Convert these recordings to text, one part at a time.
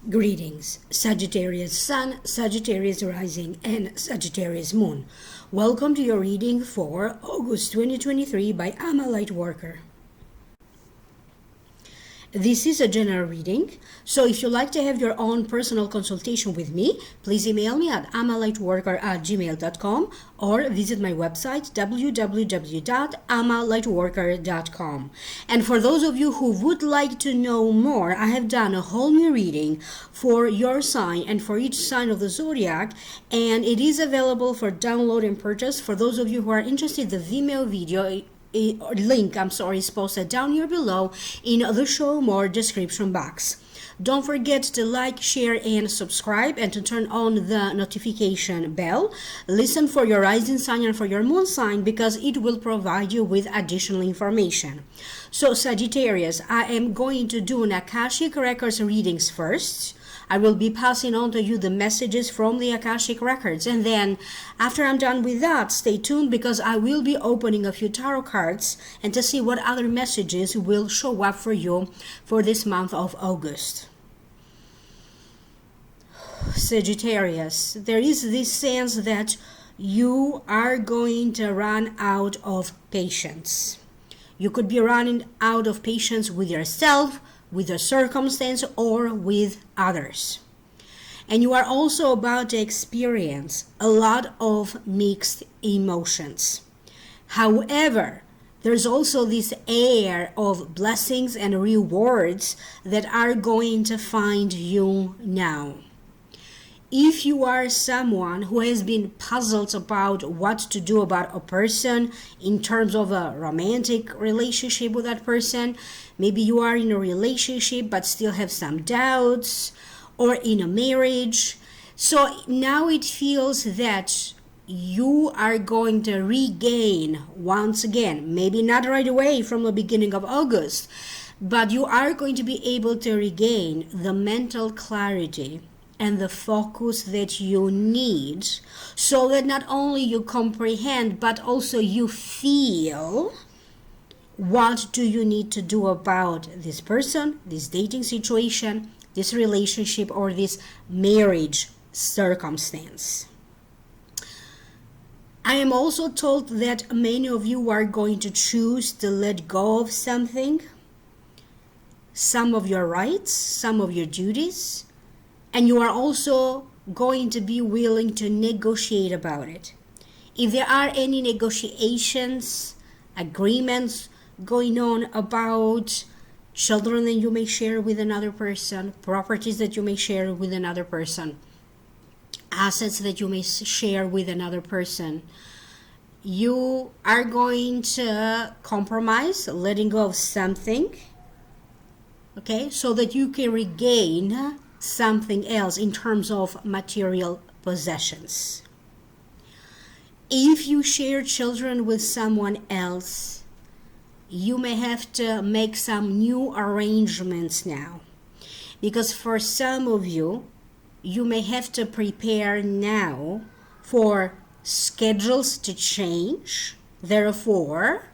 Greetings, Sagittarius Sun, Sagittarius Rising, and Sagittarius Moon. Welcome to your reading for August 2023 by LightWorker. This is a general reading, so if you'd like to have your own personal consultation with me, please email me at amalightworker@gmail.com or visit my website www.amalightworker.com. And for those of you who would like to know more, I have done a whole new reading for your sign and for each sign of the zodiac, and it is available for download and purchase. For those of you who are interested, the Vimeo video link is posted down here below in the show more description box. Don't forget to like, share, and subscribe, and to turn on the notification bell. Listen for your rising sign and for your moon sign, because it will provide you with additional information. So Sagittarius, I am going to do an Akashic Records readings first. I will be passing on to you the messages from the Akashic Records, and then after I'm done with that, stay tuned, because I will be opening a few tarot cards and to see what other messages will show up for you for this month of August. Sagittarius, there is this sense that you are going to run out of patience. You could be running out of patience with yourself, with the circumstance, or with others. And you are also about to experience a lot of mixed emotions. However, there's also this air of blessings and rewards that are going to find you now. If you are someone who has been puzzled about what to do about a person in terms of a romantic relationship with that person, maybe you are in a relationship but still have some doubts, or in a marriage. So now it feels that you are going to regain once again, maybe not right away from the beginning of August, but you are going to be able to regain the mental clarity and the focus that you need, so that not only you comprehend, but also you feel what do you need to do about this person, this dating situation, this relationship, or this marriage circumstance. I am also told that many of you are going to choose to let go of something, some of your rights, some of your duties, and you are also going to be willing to negotiate about it. If there are any negotiations, agreements going on about children that you may share with another person, properties that you may share with another person, assets that you may share with another person, you are going to compromise, letting go of something, okay, so that you can regain something else in terms of material possessions. If you share children with someone else, you may have to make some new arrangements now, because for some of you, you may have to prepare now for schedules to change. Therefore,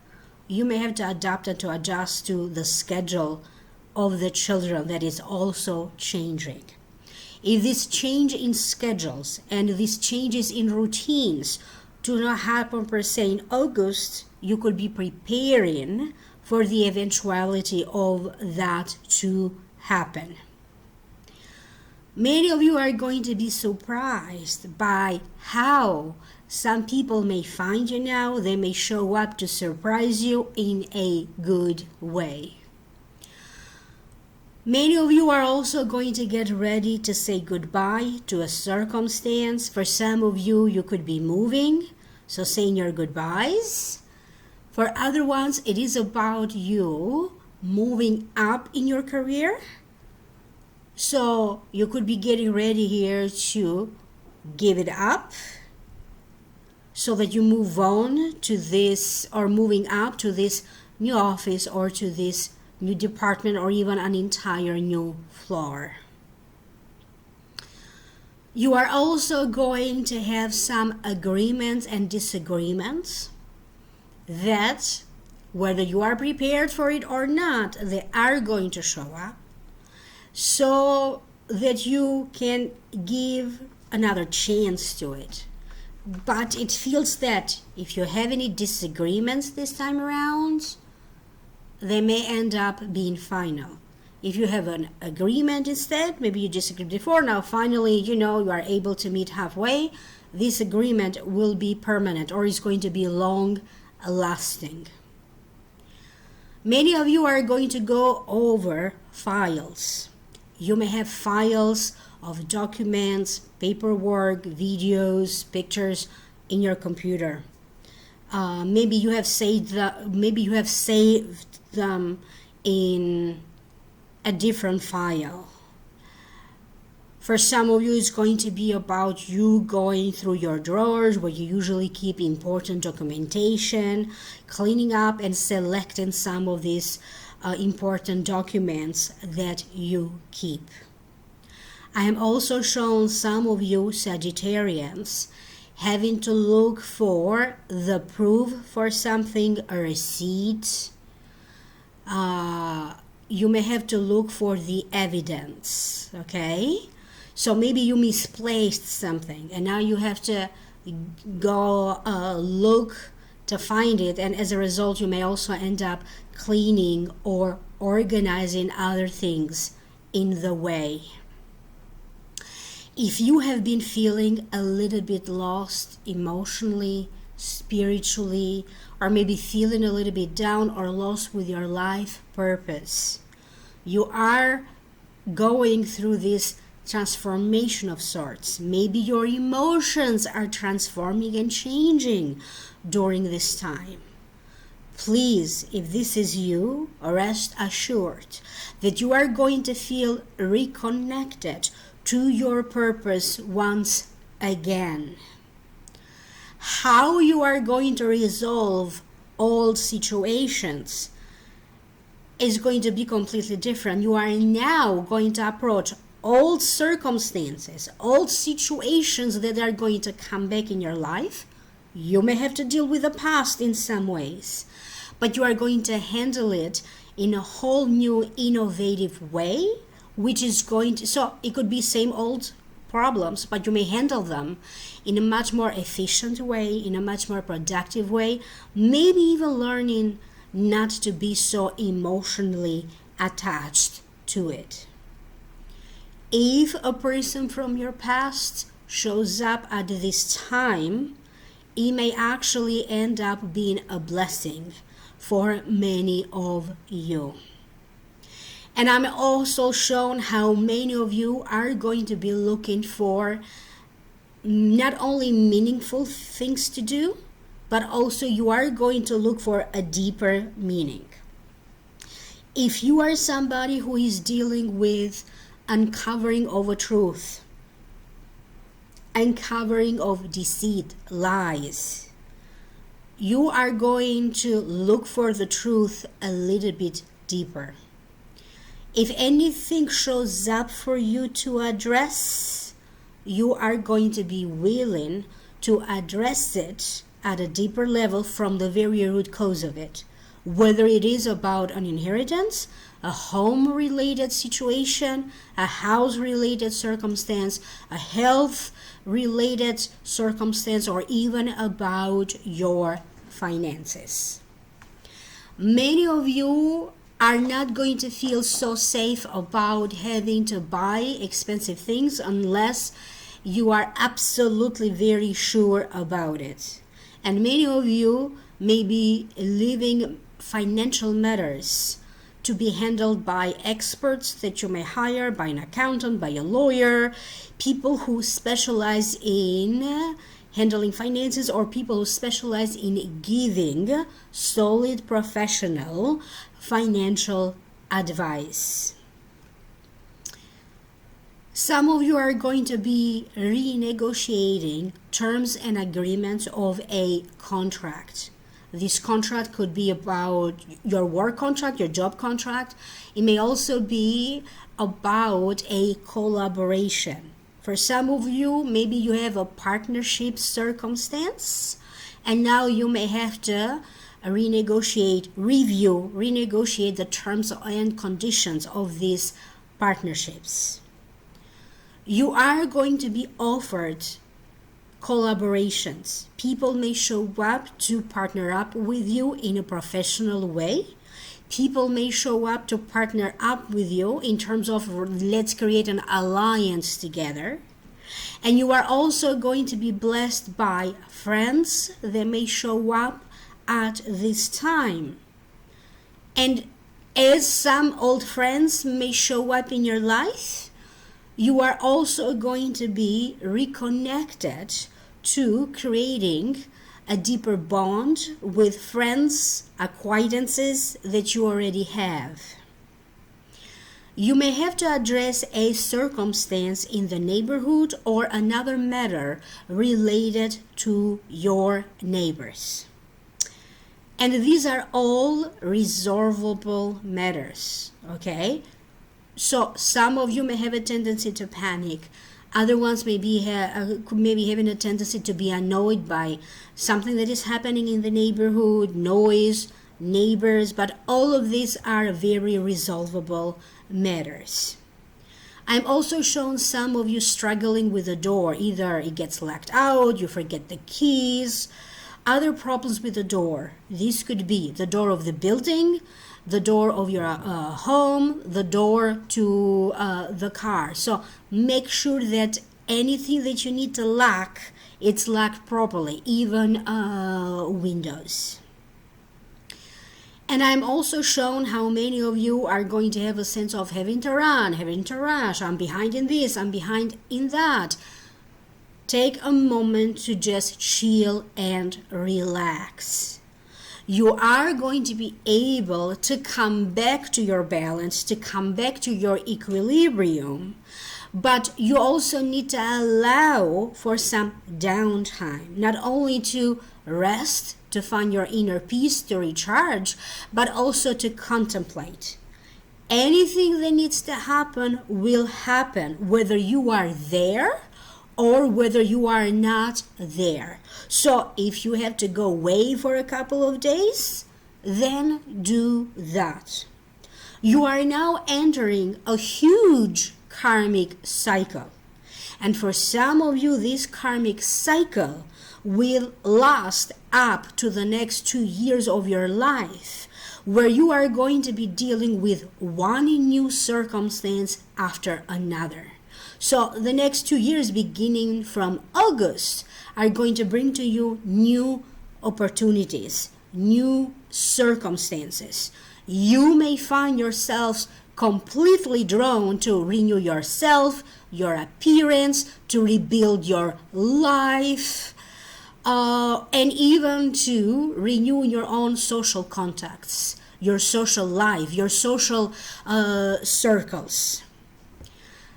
you may have to adapt and to adjust to the schedule of the children that is also changing. If this change in schedules and these changes in routines do not happen per se in August, you could be preparing for the eventuality of that to happen. Many of you are going to be surprised by how some people may find you now. They may show up to surprise you in a good way. Many of you are also going to get ready to say goodbye to a circumstance. For some of you, you could be moving, so saying your goodbyes. For other ones, it is about you moving up in your career, So you could be getting ready here to give it up so that you move on to this, or moving up to this new office or to this new department or even an entire new floor. You are also going to have some agreements and disagreements that, whether you are prepared for it or not, they are going to show up, so that you can give another chance to it. But it feels that if you have any disagreements this time around, they may end up being final. If you have an agreement instead, maybe you disagreed before, now finally, you are able to meet halfway, this agreement will be permanent, or is going to be long lasting. Many of you are going to go over files. You may have files of documents, paperwork, videos, pictures in your computer. Maybe you have saved them in a different file. For some of you, it's going to be about you going through your drawers where you usually keep important documentation, cleaning up and selecting some of these important documents that you keep. I am also shown some of you Sagittarians having to look for the proof for something, a receipt. You may have to look for the evidence, okay? So maybe you misplaced something and now you have to go look to find it, and as a result you may also end up cleaning or organizing other things in the way. If you have been feeling a little bit lost emotionally, spiritually, or maybe feeling a little bit down or lost with your life purpose, you are going through this transformation of sorts. Maybe your emotions are transforming and changing during this time. Please, if this is you, rest assured that you are going to feel reconnected to your purpose once again. How you are going to resolve old situations is going to be completely different. You are now going to approach old circumstances, old situations that are going to come back in your life. You may have to deal with the past in some ways, but you are going to handle it in a whole new innovative way, which is going to, so it could be same old problems, but you may handle them in a much more efficient way, in a much more productive way, maybe even learning not to be so emotionally attached to it. If a person from your past shows up at this time, it may actually end up being a blessing for many of you. And I'm also shown how many of you are going to be looking for not only meaningful things to do, but also you are going to look for a deeper meaning. If you are somebody who is dealing with uncovering of a truth, uncovering of deceit, lies, you are going to look for the truth a little bit deeper. If anything shows up for you to address, you are going to be willing to address it at a deeper level from the very root cause of it. Whether it is about an inheritance, a home-related situation, a house-related circumstance, a health-related circumstance, or even about your finances. Many of you are not going to feel so safe about having to buy expensive things unless you are absolutely very sure about it. And many of you may be leaving financial matters to be handled by experts that you may hire, by an accountant, by a lawyer, people who specialize in handling finances, or people who specialize in giving solid professional financial advice. Some of you are going to be renegotiating terms and agreements of a contract. This contract could be about your work contract, your job contract. It may also be about a collaboration. For some of you, maybe you have a partnership circumstance, and now you may have to renegotiate the terms and conditions of these partnerships. You are going to be offered collaborations. People may show up to partner up with you in a professional way. People may show up to partner up with you in terms of let's create an alliance together. And you are also going to be blessed by friends that may show up at this time. And as some old friends may show up in your life, you are also going to be reconnected to creating a deeper bond with friends, acquaintances that you already have. You may have to address a circumstance in the neighborhood or another matter related to your neighbors. And these are all resolvable matters, okay? So some of you may have a tendency to panic. Other ones may be maybe having a tendency to be annoyed by something that is happening in the neighborhood, noise, neighbors, but all of these are very resolvable matters. I'm also shown some of you struggling with the door. Either it gets locked out, you forget the keys. Other problems with the door. These could be the door of the building, the door of your home, the door to the car. So make sure that anything that you need to lock, it's locked properly, even windows. And I'm also shown how many of you are going to have a sense of having to run, having to rush. I'm behind in this, I'm behind in that. Take a moment to just chill and relax. You are going to be able to come back to your balance, to come back to your equilibrium, but you also need to allow for some downtime, not only to rest, to find your inner peace, to recharge, but also to contemplate. Anything that needs to happen will happen, whether you are there or whether you are not there. So if you have to go away for a couple of days, then do that. You are now entering a huge karmic cycle. And for some of you, this karmic cycle will last up to the next 2 years of your life, where you are going to be dealing with one new circumstance after another. So the next 2 years, beginning from August, are going to bring to you new opportunities, new circumstances. You may find yourselves completely drawn to renew yourself, your appearance, to rebuild your life, and even to renew your own social contacts, your social life, your social circles.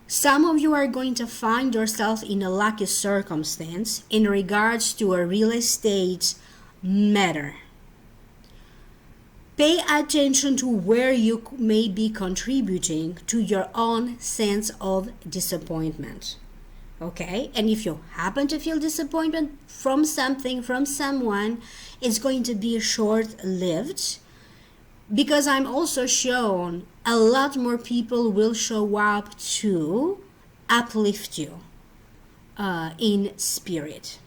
Some of you are going to find yourself in a lucky circumstance in regards to a real estate matter. Pay attention to where you may be contributing to your own sense of disappointment. Okay? And if you happen to feel disappointment from something, from someone, it's going to be short-lived. Because I'm also shown a lot more people will show up to uplift you in spirit.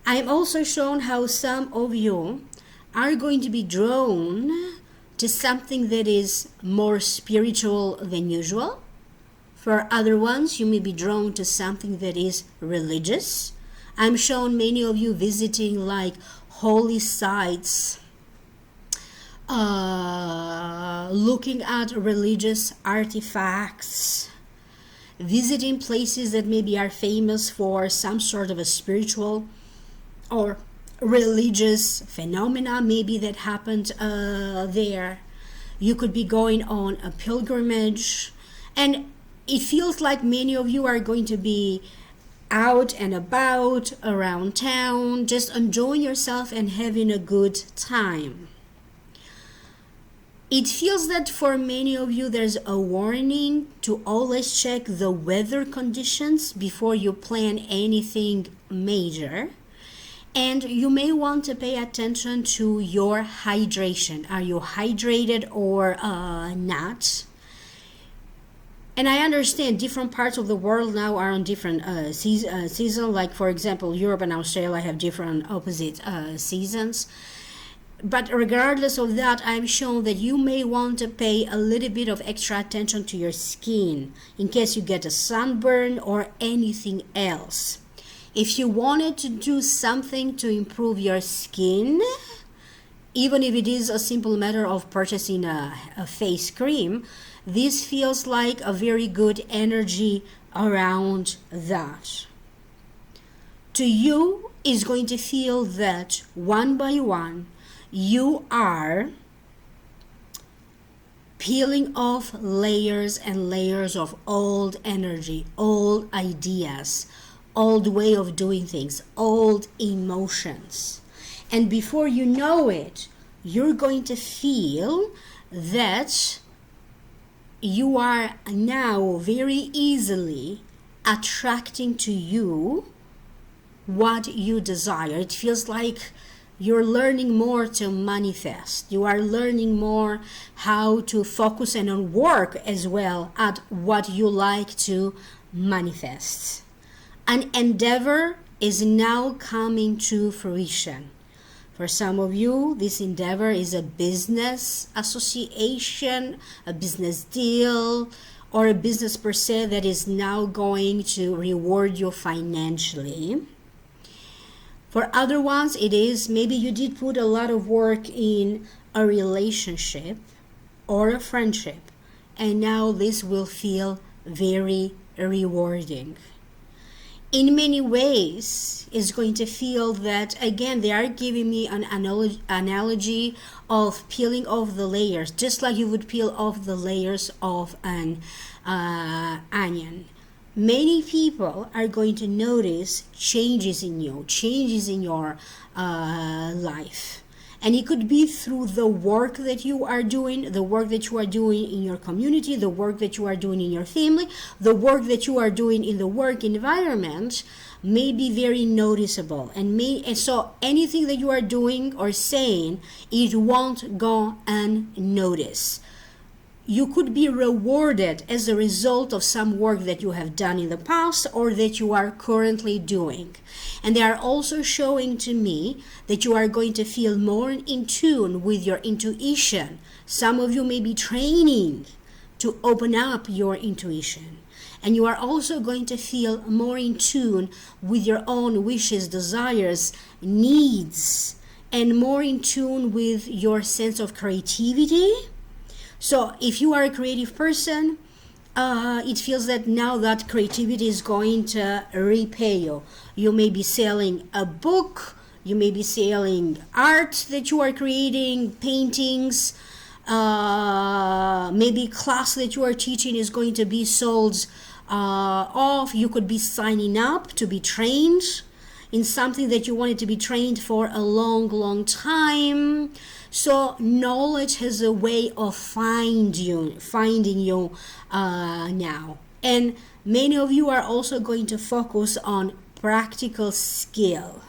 I'm also shown how some of you are going to be drawn to something that is more spiritual than usual. For other ones, you may be drawn to something that is religious. I'm shown many of you visiting like holy sites, looking at religious artifacts, visiting places that maybe are famous for some sort of a spiritual or religious phenomena maybe that happened there. You could be going on a pilgrimage, and it feels like many of you are going to be out and about around town, just enjoying yourself and having a good time. It feels that for many of you there's a warning to always check the weather conditions before you plan anything major. And you may want to pay attention to your hydration. Are you hydrated or not? And I understand different parts of the world now are on different season. Like, for example, Europe and Australia have different opposite seasons. But regardless of that, I'm shown that you may want to pay a little bit of extra attention to your skin in case you get a sunburn or anything else. If you wanted to do something to improve your skin, even if it is a simple matter of purchasing a face cream, this feels like a very good energy around that. To you, is going to feel that one by one, you are peeling off layers and layers of old energy, old ideas, old way of doing things, old emotions. And before you know it, you're going to feel that you are now very easily attracting to you what you desire. It feels like you're learning more to manifest. You are learning more how to focus and work as well at what you like to manifest. An endeavor is now coming to fruition. For some of you, this endeavor is a business association, a business deal, or a business per se that is now going to reward you financially. For other ones, it is maybe you did put a lot of work in a relationship or a friendship, and now this will feel very rewarding. In many ways, it's going to feel that, again, they are giving me an analogy of peeling off the layers, just like you would peel off the layers of an onion. Many people are going to notice changes in you, changes in your life. And it could be through the work that you are doing, the work that you are doing in your community, the work that you are doing in your family, the work that you are doing in the work environment may be very noticeable. And so anything that you are doing or saying, it won't go unnoticed. You could be rewarded as a result of some work that you have done in the past or that you are currently doing. And they are also showing to me that you are going to feel more in tune with your intuition. Some of you may be training to open up your intuition. And you are also going to feel more in tune with your own wishes, desires, needs, and more in tune with your sense of creativity. So if you are a creative person, it feels that now that creativity is going to repay you. You may be selling a book, you may be selling art that you are creating, paintings, maybe class that you are teaching is going to be sold off. You could be signing up to be trained in something that you wanted to be trained for a long time. So knowledge has a way of finding you now. And many of you are also going to focus on practical skill.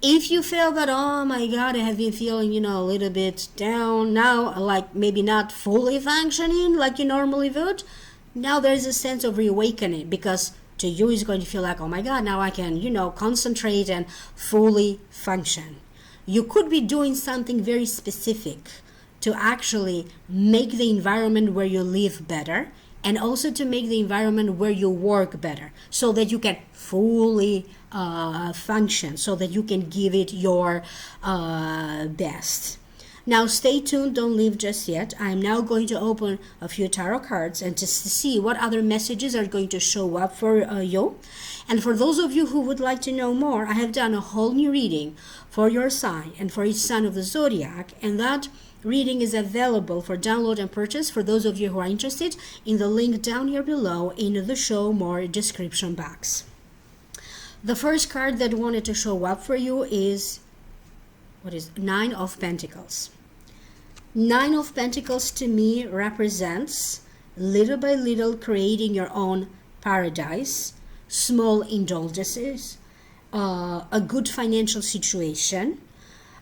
If you feel that, oh my God, I have been feeling, a little bit down now, like maybe not fully functioning like you normally would, now there's a sense of reawakening, because to you it's going to feel like, oh my God, now I can, concentrate and fully function. You could be doing something very specific to actually make the environment where you live better, and also to make the environment where you work better, so that you can fully function, so that you can give it your best. Now stay tuned, don't leave just yet. I'm now going to open a few tarot cards and just to see what other messages are going to show up for you. And for those of you who would like to know more, I have done a whole new reading for your sign and for each sign of the zodiac, and that reading is available for download and purchase for those of you who are interested in the link down here below in the show more description box. The first card that wanted to show up for you is, what is Nine of Pentacles. Nine of Pentacles to me represents little by little creating your own paradise, small indulgences, a good financial situation,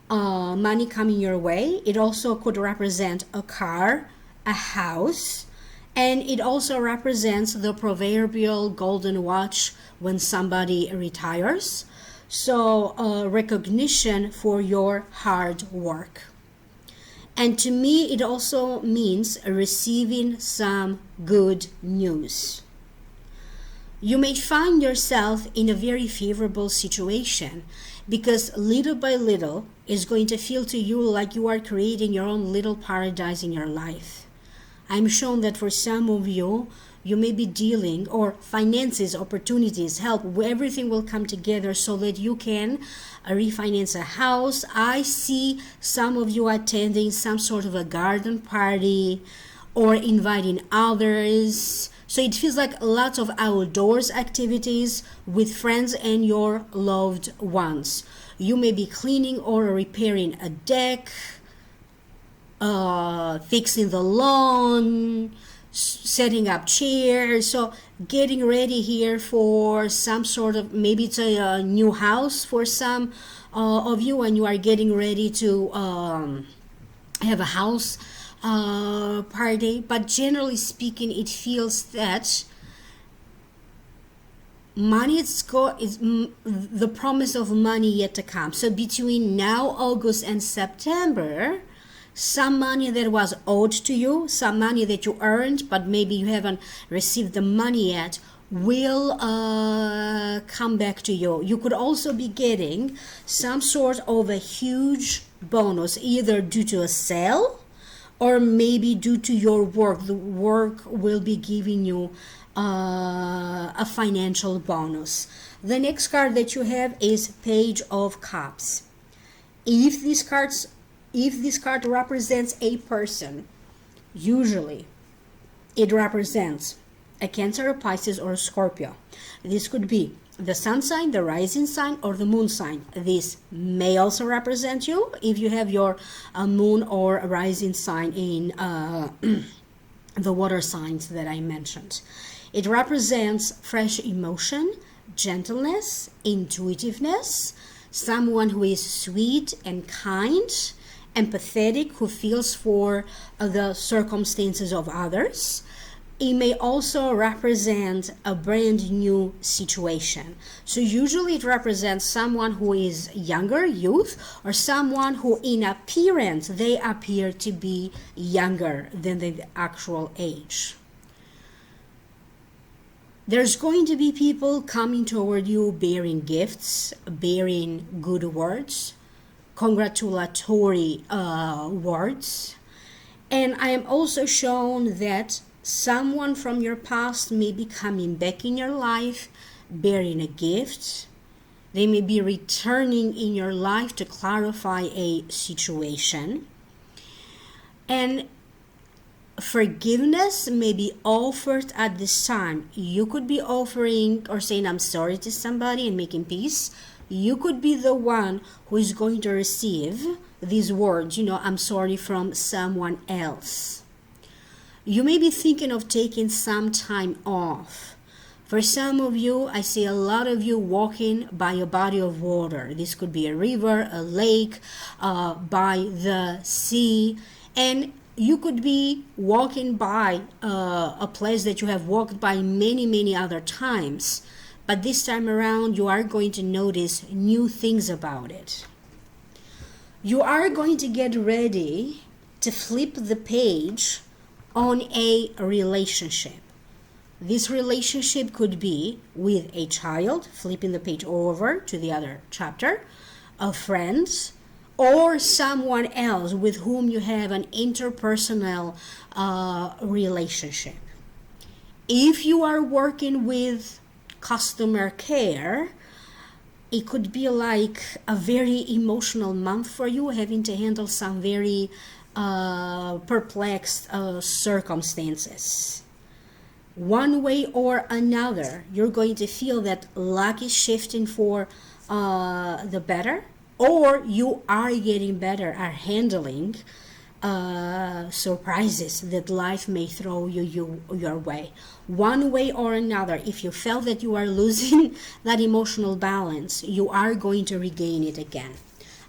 money coming your way. It also could represent a car, a house, and it also represents the proverbial golden watch when somebody retires. So recognition for your hard work. And to me, it also means receiving some good news. You may find yourself in a very favorable situation because little by little it's going to feel to you like you are creating your own little paradise in your life. I'm shown that for some of you, you may be dealing, or finances, opportunities, help, everything will come together so that you can refinance a house. I see some of you attending some sort of a garden party or inviting others. So it feels like lots of outdoors activities with friends and your loved ones. You may be cleaning or repairing a deck, fixing the lawn, setting up chairs. So getting ready here for some sort of, maybe it's a new house for some of you, and you are getting ready to have a house party. But generally speaking, it feels that money is the promise of money yet to come. So between now, August, and September, some money that was owed to you, some money that you earned, but maybe you haven't received the money yet, will come back to you. You could also be getting some sort of a huge bonus, either due to a sale or maybe due to your work. The work will be giving you a financial bonus. The next card that you have is Page of Cups. If this card represents a person, usually it represents a Cancer, a Pisces, or a Scorpio. This could be the sun sign, the rising sign, or the moon sign. This may also represent you if you have your moon or rising sign in the water signs that I mentioned. It represents fresh emotion, gentleness, intuitiveness, someone who is sweet and kind, empathetic, who feels for the circumstances of others. It may also represent a brand new situation. So usually it represents someone who is younger, youth, or someone who in appearance, they appear to be younger than the actual age. There's going to be people coming toward you bearing gifts, bearing good words, congratulatory words. And I am also shown that someone from your past may be coming back in your life bearing a gift. They may be returning in your life to clarify a situation. And forgiveness may be offered at this time. You could be offering or saying I'm sorry to somebody and making peace. You could be the one who is going to receive these words, I'm sorry, from someone else. You may be thinking of taking some time off. For some of you, I see a lot of you walking by a body of water. This could be a river, a lake, by the sea. And you could be walking by a place that you have walked by many, many other times. But this time around, you are going to notice new things about it. You are going to get ready to flip the page on a relationship. This relationship could be with a child, flipping the page over to the other chapter, a friend, or someone else with whom you have an interpersonal relationship. If you are working with customer care, it could be like a very emotional month for you, having to handle some very perplexed circumstances. One way or another, you're going to feel that luck is shifting for the better, or you are getting better at handling surprises that life may throw your way. One way or another, if you felt that you are losing that emotional balance, you are going to regain it again.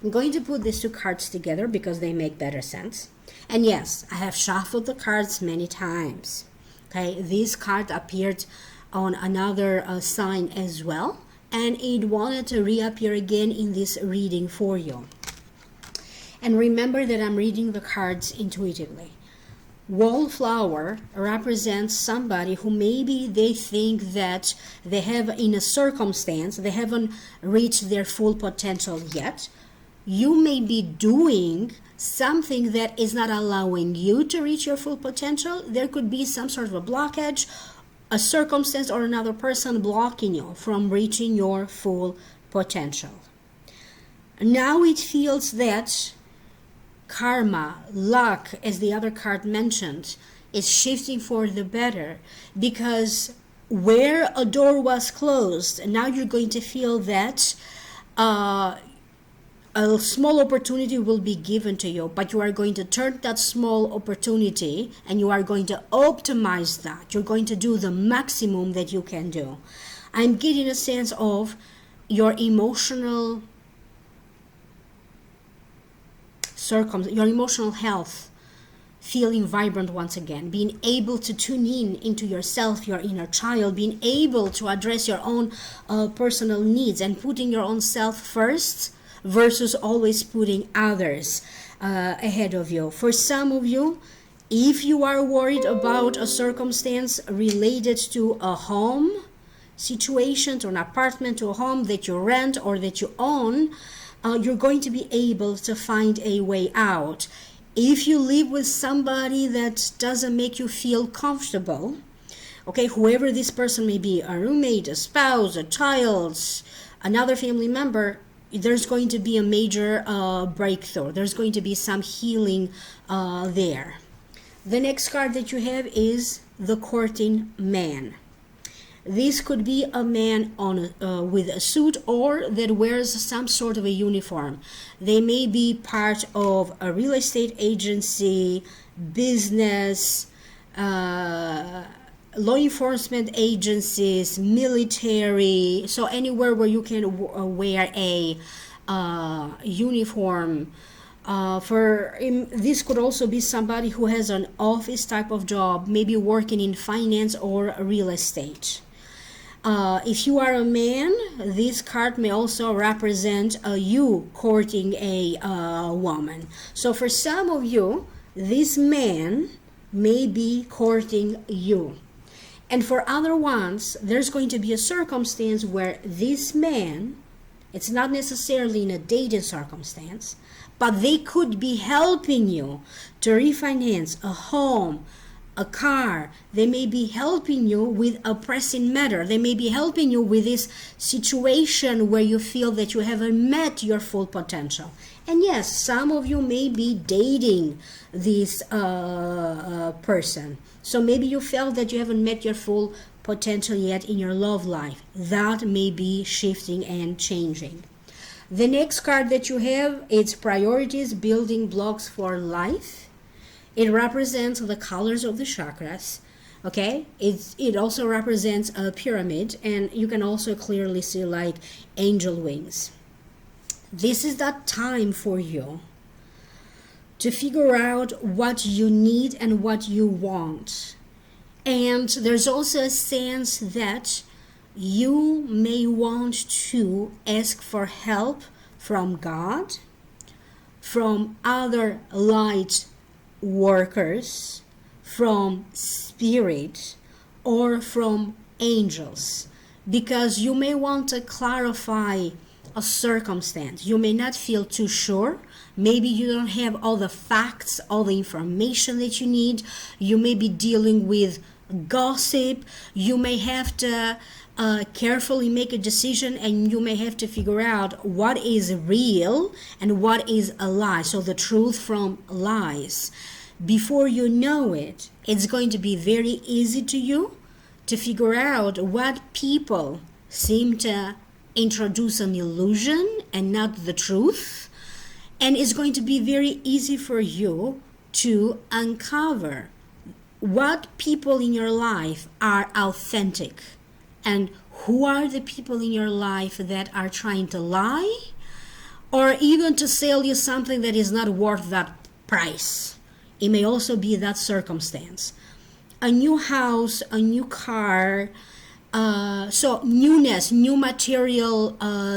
I'm going to put these two cards together because they make better sense. And yes, I have shuffled the cards many times. Okay, this card appeared on another sign as well, and it wanted to reappear again in this reading for you. And remember that I'm reading the cards intuitively. Wallflower represents somebody who maybe they think that they have, in a circumstance, they haven't reached their full potential yet. You may be doing something that is not allowing you to reach your full potential. There could be some sort of a blockage, a circumstance or another person blocking you from reaching your full potential. Now it feels that karma, luck, as the other card mentioned, is shifting for the better, because where a door was closed, now you're going to feel that a small opportunity will be given to you, but you are going to turn that small opportunity and you are going to optimize that. You're going to do the maximum that you can do. I'm getting a sense of your emotional your emotional health feeling vibrant once again, being able to tune in into yourself, your inner child, being able to address your own personal needs and putting your own self first versus always putting others ahead of you. For some of you, if you are worried about a circumstance related to a home situation, to an apartment, to a home that you rent or that you own, you're going to be able to find a way out. If you live with somebody that doesn't make you feel comfortable, okay, whoever this person may be, a roommate, a spouse, a child, another family member, there's going to be a major breakthrough. There's going to be some healing there. The next card that you have is the courting man. This could be a man on with a suit or that wears some sort of a uniform. They may be part of a real estate agency, business, law enforcement agencies, military, so anywhere where you can wear a uniform. This could also be somebody who has an office type of job, maybe working in finance or real estate. If you are a man, this card may also represent you courting a woman. So for some of you, this man may be courting you. And for other ones, there's going to be a circumstance where this man, it's not necessarily in a dating circumstance, but they could be helping you to refinance a home, a car. They may be helping you with a pressing matter. They may be helping you with this situation where you feel that you haven't met your full potential. And yes, some of you may be dating this person. So maybe you felt that you haven't met your full potential yet in your love life. That may be shifting and changing. The next card that you have, it's priorities, building blocks for life. It represents the colors of the chakras, okay? It also represents a pyramid, and you can also clearly see like angel wings. This is that time for you to figure out what you need and what you want. And there's also a sense that you may want to ask for help from God, from other light workers, from spirit, or from angels, because you may want to clarify a circumstance. You may not feel too sure. Maybe you don't have all the facts, all the information that you need. You may be dealing with gossip. You may have to carefully make a decision, and you may have to figure out what is real and what is a lie. So the truth from lies. Before you know it, it's going to be very easy to you to figure out what people seem to introduce an illusion and not the truth. And it's going to be very easy for you to uncover what people in your life are authentic and who are the people in your life that are trying to lie or even to sell you something that is not worth that price. It may also be that circumstance. A new house, a new car, so newness, new material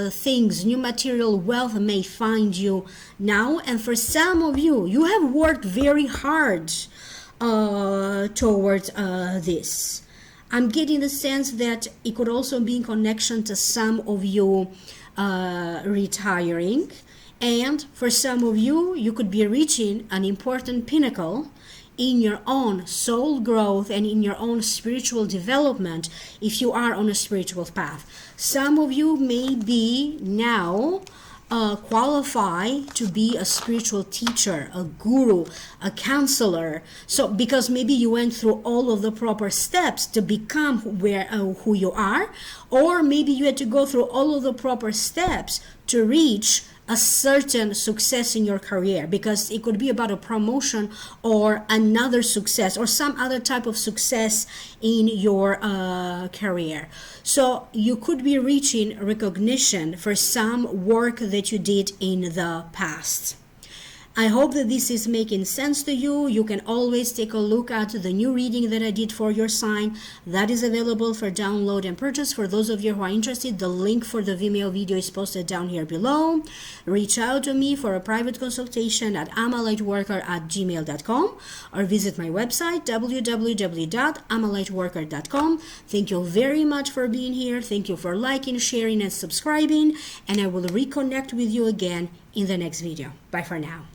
things, new material wealth may find you now. And for some of you, you have worked very hard towards this. I'm getting the sense that it could also be in connection to some of you retiring. And for some of you, you could be reaching an important pinnacle in your own soul growth and in your own spiritual development if you are on a spiritual path. Some of you may be now qualified to be a spiritual teacher, a guru, a counselor. So because maybe you went through all of the proper steps to become who you are, or maybe you had to go through all of the proper steps to reach a certain success in your career, because it could be about a promotion or another success or some other type of success in your career. So you could be reaching recognition for some work that you did in the past. I hope that this is making sense to you. You can always take a look at the new reading that I did for your sign. That is available for download and purchase. For those of you who are interested, the link for the Vimeo video is posted down here below. Reach out to me for a private consultation at amalightworker@gmail.com or visit my website www.amalightworker.com. Thank you very much for being here. Thank you for liking, sharing, and subscribing. And I will reconnect with you again in the next video. Bye for now.